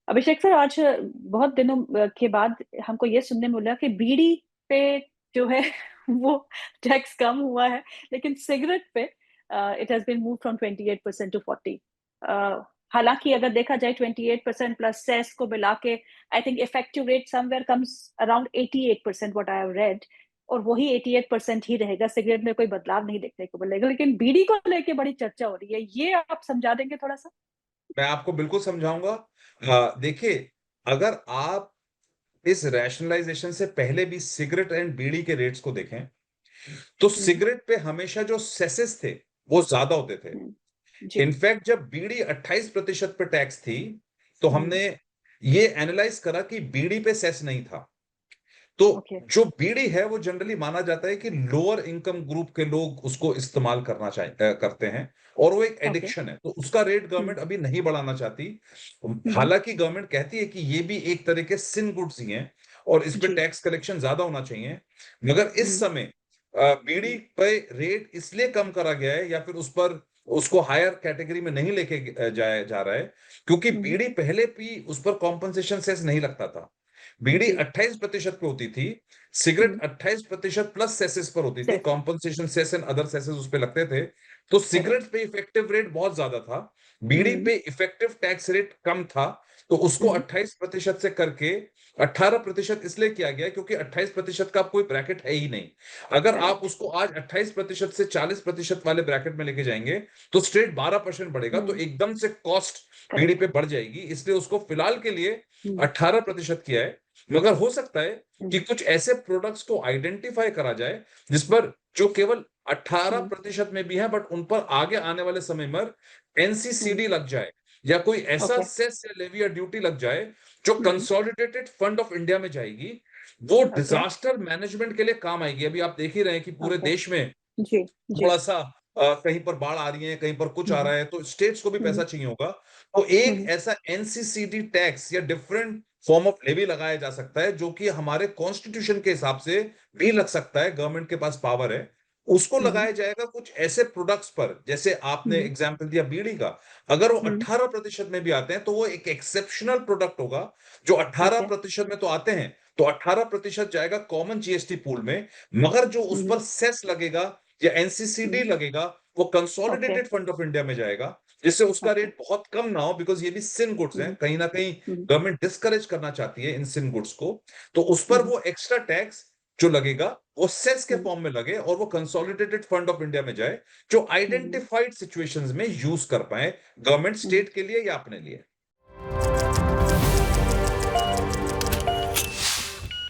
अभिषेक sir, आज बहुत दिनों के बाद हमको ये सुनने में मिला कि बीड़ी पे जो है वो टैक्स कम हुआ है, लेकिन सिगरेट पे it has been move from 28% to 40। हालांकि अगर देखा जाए 28% प्लस सेस को मिला के I think effective rate somewhere comes around 88%, what I have read. और वही 88% ही रहेगा, सिगरेट में कोई बदलाव नहीं देखने को मिलेगा। लेकिन बीड़ी को लेके बड़ी चर्चा हो रही है, ये आप समझा देंगे थोड़ा सा? मैं आपको बिल्कुल समझाऊंगा। देखिए, अगर आप इस रैशनलाइजेशन से पहले भी सिगरेट एंड बीड़ी के रेट्स को देखें, तो हम्म। सिगरेट पे हमेशा जो सेसेस थे वो ज्यादा होते थे। जी। इनफैक्ट जब बीड़ी 28% पे टैक्स थी, तो हम्म। हमने ये एनालाइज करा कि बीड़ी पे सेस नहीं था। तो ओके। जो बीड़ी है वो जनरली माना जाता है कि लोअर इनकम ग्रुप के लोग उसको इस्तेमाल करते हैं, और वो एक ओके। एडिक्शन है, तो उसका रेट हम्म। गवर्नमेंट अभी नहीं बढ़ाना चाहती। हम्म। हालांकि गवर्नमेंट कहती है कि ये भी एक तरह के सिन गुड्स ही हैं और इस पे जी। टैक्स कलेक्शन ज्यादा होना चाहिए। मगर इस हम्म। समय बीड़ी पे रेट इसलिए कम करा गया है, या फिर उस पर उसको हायर कैटेगरी में नहीं लेके जाया जा रहा है, क्योंकि हम्म। बीड़ी पहले भी उस पर कॉम्पनसेशन सेस नहीं लगता था। बीड़ी जी। 28% पे होती थी, सिगरेट हम्म। 28% प्लस सेसेस पर होती थी, cess. Compensation cess and other cesses उस पे लगते थे। तो सिगरेट करेक्ट। पे इफेक्टिव रेट बहुत ज्यादा था, बीड़ी हम्म। पे इफेक्टिव टैक्स रेट कम था। तो उसको हम्म। 28% से करके 18% इसलिए किया गया क्योंकि 28% का कोई ब्रैकेट है ही नहीं। अगर आप करेक्ट। उसको आज 28% से 40% वाले ब्रैकेट में लेके जाएंगे, तो स्ट्रेट 12% बढ़ेगा, तो हम्म। एकदम से कॉस्ट बीड़ी करेक्ट। पे बढ़ जाएगी। इसलिए उसको फिलहाल के लिए हम्म। 18% किया है। मगर हो सकता है कि हम्म। कुछ ऐसे प्रोडक्ट्स को आइडेंटिफाई करा जाए जिस पर जो केवल अठारह हम्म। प्रतिशत में भी है, बट उन पर आगे आने वाले समय में हम्म। एनसीसीडी लग जाए, या कोई ऐसा ओके। सेस या लेवी या ड्यूटी लग जाए जो हम्म। कंसोलिडेटेड फंड ऑफ इंडिया में जाएगी। वो ओके। डिजास्टर मैनेजमेंट के लिए काम आएगी। अभी आप देख ही रहे हैं कि पूरे ओके। देश में जी। जी। थोड़ा सा कहीं पर बाढ़ आ रही है, कहीं पर कुछ आ हम्म। रहा है, तो स्टेट्स को भी हम्म। पैसा चाहिए होगा। तो एक हम्म। ऐसा एनसीसीडी टैक्स या डिफरेंट फॉर्म ऑफ लेवी लगाया जा सकता है, जो कि हमारे कॉन्स्टिट्यूशन के हिसाब से भी लग सकता है, गवर्नमेंट के पास पावर है। उसको हम्म। लगाया जाएगा कुछ ऐसे प्रोडक्ट्स पर, जैसे आपने हम्म। एग्जाम्पल दिया बीड़ी का। अगर वो हम्म। 18% में भी आते हैं, तो वो एक एक्सेप्शनल प्रोडक्ट होगा। जो अट्ठारह ओके। प्रतिशत में तो आते हैं, तो 18% जाएगा कॉमन जीएसटी पूल में। मगर जो उस हम्म। पर सेस लगेगा या एनसीसीडी हम्म। लगेगा, वो okay. Consolidated fund of India में जाएगा, जिससे उसका ओके। रेट बहुत कम ना हो, बिकॉज ये भी सिन गुड्स हैं, हम्म। कहीं ना कहीं हम्म। गवर्नमेंट डिस्करेज करना चाहती है इन सिन गुड्स को। तो उस पर हम्म। वो एक्स्ट्रा टैक्स जो लगेगा, वो सेस के हम्म। फॉर्म में लगे और वो कंसोलिडेटेड फंड ऑफ इंडिया में जाए, जो हम्म। आइडेंटिफाइड सिचुएशंस में यूज कर पाए, गवर्नमेंट हम्म। स्टेट के लिए या अपने लिए।